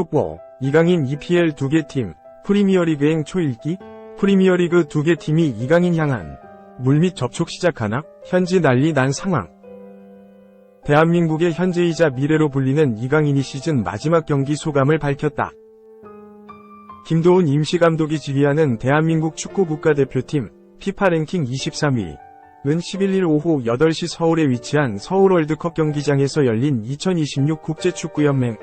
속보, 이강인 EPL 2개 팀, 프리미어리그행 초읽기? 프리미어리그 2개 팀이 이강인 향한 물밑 접촉 시작하나? 현지 난리 난 상황. 대한민국의 현재이자 미래로 불리는 이강인이 시즌 마지막 경기 소감을 밝혔다. 김도훈 임시감독이 지휘하는 대한민국 축구 국가대표팀 피파 랭킹 23위 은 11일 오후 8시 서울에 위치한 서울 월드컵 경기장에서 열린 2026 국제축구연맹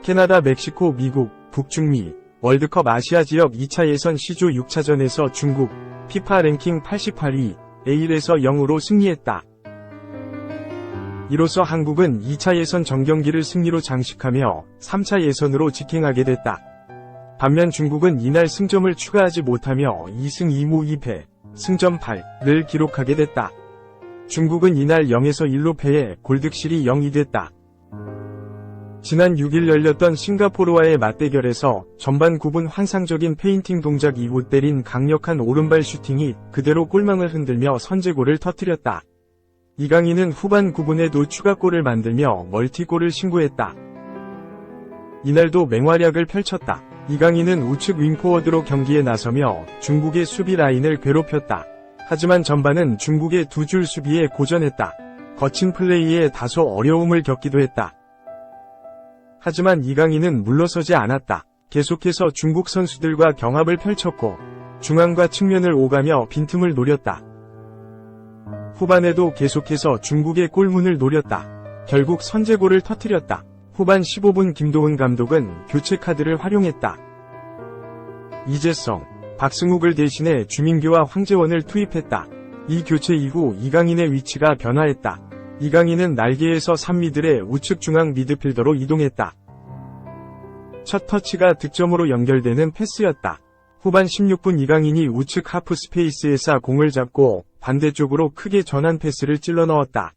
캐나다, 멕시코, 미국, 북중미 월드컵 아시아 지역 2차 예선 C조 6차전에서 중국 피파 랭킹 88위 A1에서 0으로 승리했다. 이로써 한국은 2차 예선 정경기를 승리로 장식하며 3차 예선으로 직행하게 됐다. 반면 중국은 이날 승점을 추가하지 못하며 2승 2무 2패, 승점 8를 기록하게 됐다. 중국은 이날 0에서 1로 패해 골득실이 0이 됐다. 지난 6일 열렸던 싱가포르와의 맞대결에서 전반 9분 환상적인 페인팅 동작 이후 때린 강력한 오른발 슈팅이 그대로 골망을 흔들며 선제골을 터뜨렸다. 이강인은 후반 9분에도 추가골을 만들며 멀티골을 신고했다. 이날도 맹활약을 펼쳤다. 이강인은 우측 윙포워드로 경기에 나서며 중국의 수비 라인을 괴롭혔다. 하지만 전반은 중국의 두 줄 수비에 고전했다. 거친 플레이에 다소 어려움을 겪기도 했다. 하지만 이강인은 물러서지 않았다. 계속해서 중국 선수들과 경합을 펼쳤고 중앙과 측면을 오가며 빈틈을 노렸다. 후반에도 계속해서 중국의 골문을 노렸다. 결국 선제골을 터뜨렸다. 후반 15분 김도훈 감독은 교체 카드를 활용했다. 이재성, 박승욱을 대신해 주민규와 황재원을 투입했다. 이 교체 이후 이강인의 위치가 변화했다. 이강인은 날개에서 3미들의 우측 중앙 미드필더로 이동했다. 첫 터치가 득점으로 연결되는 패스였다. 후반 16분 이강인이 우측 하프 스페이스에서 공을 잡고 반대쪽으로 크게 전환 패스를 찔러 넣었다.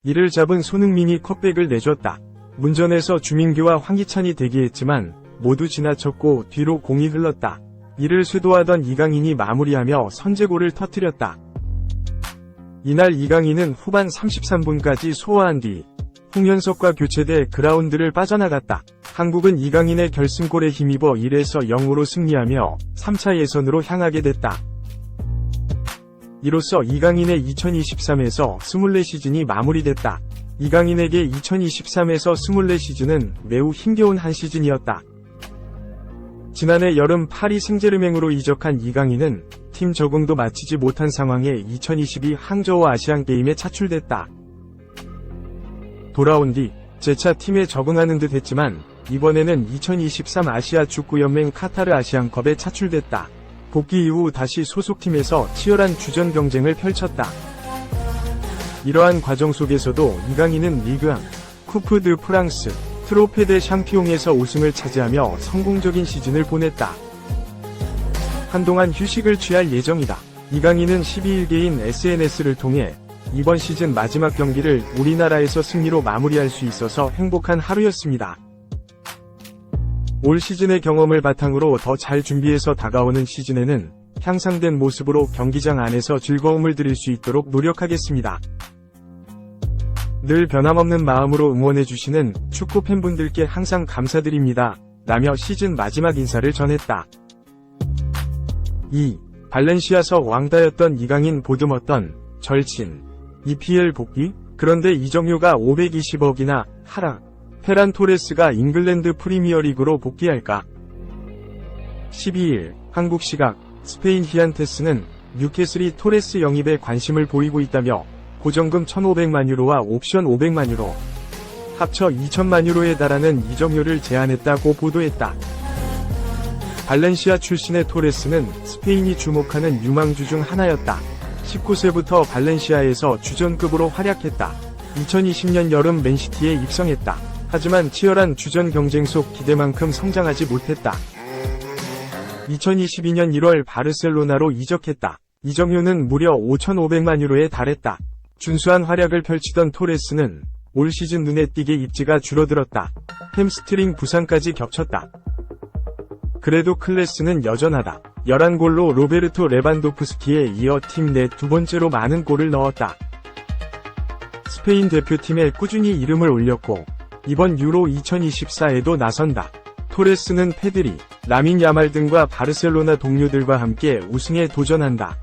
이를 잡은 손흥민이 컷백을 내줬다. 문전에서 주민규와 황희찬이 대기했지만 모두 지나쳤고 뒤로 공이 흘렀다. 이를 쇄도하던 이강인이 마무리하며 선제골을 터뜨렸다. 이날 이강인은 후반 33분까지 소화한 뒤 홍현석과 교체돼 그라운드를 빠져나갔다. 한국은 이강인의 결승골에 힘입어 1에서 0으로 승리하며 3차 예선으로 향하게 됐다. 이로써 이강인의 2023에서 24시즌이 마무리됐다. 이강인에게 2023에서 24시즌은 매우 힘겨운 한 시즌이었다. 지난해 여름 파리 생제르맹으로 이적한 이강인은 팀 적응도 마치지 못한 상황에 2022 항저우 아시안게임에 차출됐다. 돌아온 뒤 재차 팀에 적응하는 듯 했지만 이번에는 2023 아시아 축구연맹 카타르 아시안컵에 차출됐다. 복귀 이후 다시 소속팀에서 치열한 주전 경쟁을 펼쳤다. 이러한 과정 속에서도 이강인은 리그앙, 쿠프 드 프랑스, 트로페 데 샹피옹에서 우승을 차지하며 성공적인 시즌을 보냈다. 한동안 휴식을 취할 예정이다. 이강인은 12일개인 SNS를 통해 이번 시즌 마지막 경기를 우리나라에서 승리로 마무리할 수 있어서 행복한 하루였습니다. 올 시즌의 경험을 바탕으로 더 잘 준비해서 다가오는 시즌에는 향상된 모습으로 경기장 안에서 즐거움을 드릴 수 있도록 노력하겠습니다. 늘 변함없는 마음으로 응원해주시는 축구 팬분들께 항상 감사드립니다. 라며 시즌 마지막 인사를 전했다. 2. 발렌시아서 왕따였던 이강인 보듬었던 절친. EPL 복귀? 그런데 이정효가 520억이나 하락. 페란 토레스가 잉글랜드 프리미어리그로 복귀할까? 12일 한국 시각 스페인 히안테스는 뉴캐슬이 토레스 영입에 관심을 보이고 있다며 고정금 1,500만 유로와 옵션 500만 유로, 합쳐 2,000만 유로에 달하는 이정효를 제안했다고 보도했다. 발렌시아 출신의 토레스는 스페인이 주목하는 유망주 중 하나였다. 19세부터 발렌시아에서 주전급으로 활약했다. 2020년 여름 맨시티에 입성했다. 하지만 치열한 주전 경쟁 속 기대만큼 성장하지 못했다. 2022년 1월 바르셀로나로 이적했다. 이정효는 무려 5,500만 유로에 달했다. 준수한 활약을 펼치던 토레스는 올 시즌 눈에 띄게 입지가 줄어들었다. 햄스트링 부상까지 겹쳤다. 그래도 클래스는 여전하다. 11골로 로베르토 레반도프스키에 이어 팀 내 두 번째로 많은 골을 넣었다. 스페인 대표팀에 꾸준히 이름을 올렸고 이번 유로 2024에도 나선다. 토레스는 페드리, 라민 야말 등과 바르셀로나 동료들과 함께 우승에 도전한다.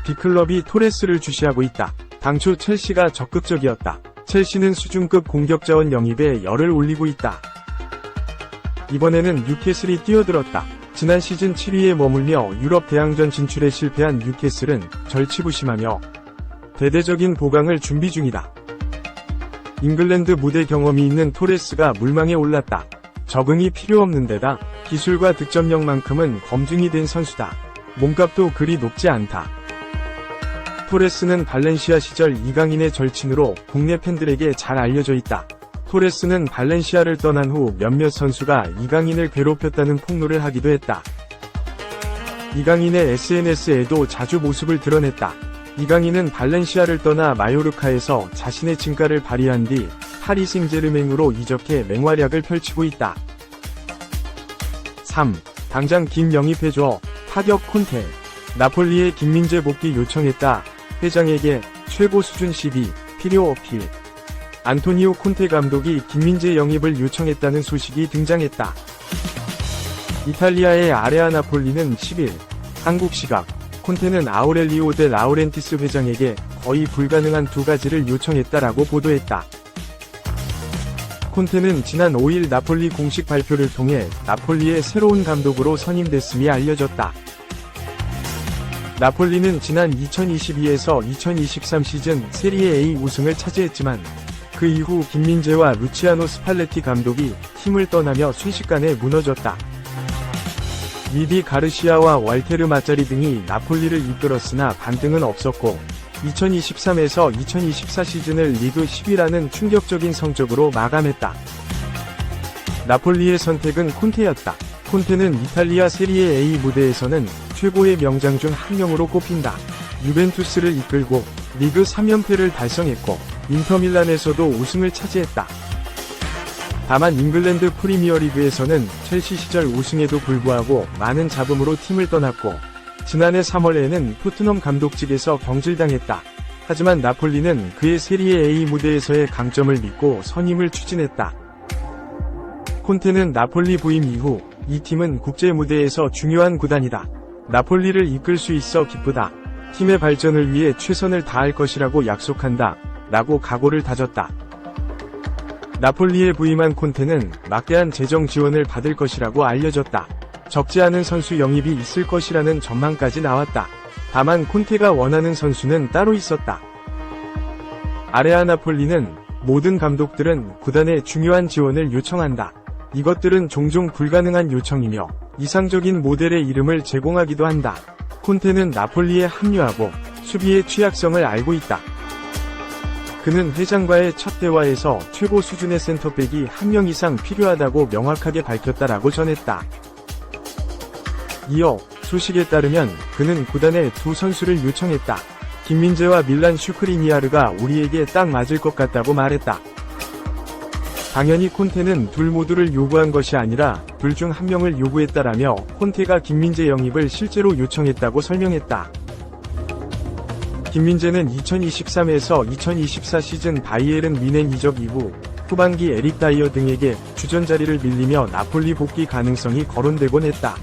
B클럽이 토레스를 주시하고 있다. 당초 첼시가 적극적이었다. 첼시는 수준급 공격자원 영입에 열을 올리고 있다. 이번에는 뉴캐슬이 뛰어들었다. 지난 시즌 7위에 머물며 유럽 대항전 진출에 실패한 뉴캐슬은 절치부심하며 대대적인 보강을 준비 중이다. 잉글랜드 무대 경험이 있는 토레스가 물망에 올랐다. 적응이 필요 없는 데다 기술과 득점력만큼은 검증이 된 선수다. 몸값도 그리 높지 않다. 토레스는 발렌시아 시절 이강인의 절친으로 국내 팬들에게 잘 알려져 있다. 토레스는 발렌시아를 떠난 후 몇몇 선수가 이강인을 괴롭혔다는 폭로를 하기도 했다. 이강인의 SNS에도 자주 모습을 드러냈다. 이강인은 발렌시아를 떠나 마요르카에서 자신의 진가를 발휘한 뒤 파리 생제르맹으로 이적해 맹활약을 펼치고 있다. 3. 당장 김 영입해줘. 타격 콘테. 나폴리에 김민재 복귀 요청했다. 회장에게 최고 수준 시비, 필요 어필. 안토니오 콘테 감독이 김민재 영입을 요청했다는 소식이 등장했다. 이탈리아의 아레아 나폴리는 10일 한국 시각 콘테는 아우렐리오 데 라우렌티스 회장에게 거의 불가능한 두 가지를 요청했다라고 보도했다. 콘테는 지난 5일 나폴리 공식 발표를 통해 나폴리의 새로운 감독으로 선임됐음이 알려졌다. 나폴리는 지난 2022에서 2023 시즌 세리에 A 우승을 차지했지만 그 이후 김민재와 루치아노 스팔레티 감독이 팀을 떠나며 순식간에 무너졌다. 미디 가르시아와 왈테르 마짜리 등이 나폴리를 이끌었으나 반등은 없었고 2023에서 2024 시즌을 리그 10위라는 충격적인 성적으로 마감했다. 나폴리의 선택은 콘테였다. 콘테는 이탈리아 세리에 A 무대에서는 최고의 명장 중 한 명으로 꼽힌다. 유벤투스를 이끌고 리그 3연패를 달성했고 인터밀란에서도 우승을 차지했다. 다만 잉글랜드 프리미어리그에서는 첼시 시절 우승에도 불구하고 많은 잡음으로 팀을 떠났고 지난해 3월에는 토트넘 감독직에서 경질당했다. 하지만 나폴리는 그의 세리에 A 무대에서의 강점을 믿고 선임을 추진했다. 콘테는 나폴리 부임 이후 이 팀은 국제 무대에서 중요한 구단이다. 나폴리를 이끌 수 있어 기쁘다. 팀의 발전을 위해 최선을 다할 것이라고 약속한다. 라고 각오를 다졌다. 나폴리에 부임한 콘테는 막대한 재정 지원을 받을 것이라고 알려졌다. 적지 않은 선수 영입이 있을 것이라는 전망까지 나왔다. 다만 콘테가 원하는 선수는 따로 있었다. 아레아 나폴리는 모든 감독들은 구단에 중요한 지원을 요청한다. 이것들은 종종 불가능한 요청이며 이상적인 모델의 이름을 제공하기도 한다. 콘테는 나폴리에 합류하고 수비의 취약성을 알고 있다. 그는 회장과의 첫 대화에서 최고 수준의 센터백이 한 명 이상 필요하다고 명확하게 밝혔다라고 전했다. 이어 소식에 따르면 그는 구단에 두 선수를 요청했다. 김민재와 밀란 슈크리니아르가 우리에게 딱 맞을 것 같다고 말했다. 당연히 콘테는 둘 모두를 요구한 것이 아니라 둘 중 한 명을 요구했다라며 콘테가 김민재 영입을 실제로 요청했다고 설명했다. 김민재는 2023에서 2024 시즌 바이에른 뮌헨 이적 이후 후반기 에릭 다이어 등에게 주전 자리를 밀리며 나폴리 복귀 가능성이 거론되곤 했다.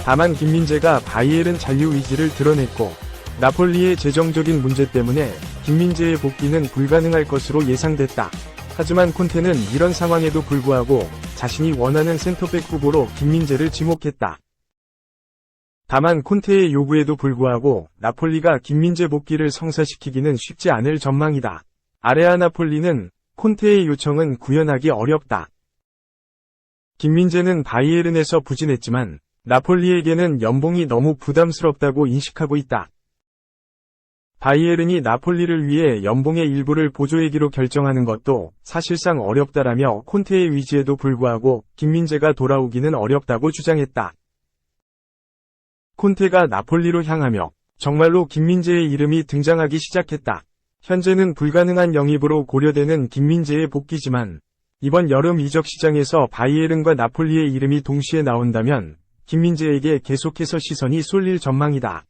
다만 김민재가 바이에른 잔류 의지를 드러냈고 나폴리의 재정적인 문제 때문에 김민재의 복귀는 불가능할 것으로 예상됐다. 하지만 콘테는 이런 상황에도 불구하고 자신이 원하는 센터백 후보로 김민재를 지목했다. 다만 콘테의 요구에도 불구하고 나폴리가 김민재 복귀를 성사시키기는 쉽지 않을 전망이다. 아레아 나폴리는 콘테의 요청은 구현하기 어렵다. 김민재는 바이에른에서 부진했지만 나폴리에게는 연봉이 너무 부담스럽다고 인식하고 있다. 바이에른이 나폴리를 위해 연봉의 일부를 보조하기로 결정하는 것도 사실상 어렵다라며 콘테의 위지에도 불구하고 김민재가 돌아오기는 어렵다고 주장했다. 콘테가 나폴리로 향하며 정말로 김민재의 이름이 등장하기 시작했다. 현재는 불가능한 영입으로 고려되는 김민재의 복귀지만 이번 여름 이적 시장에서 바이에른과 나폴리의 이름이 동시에 나온다면 김민재에게 계속해서 시선이 쏠릴 전망이다.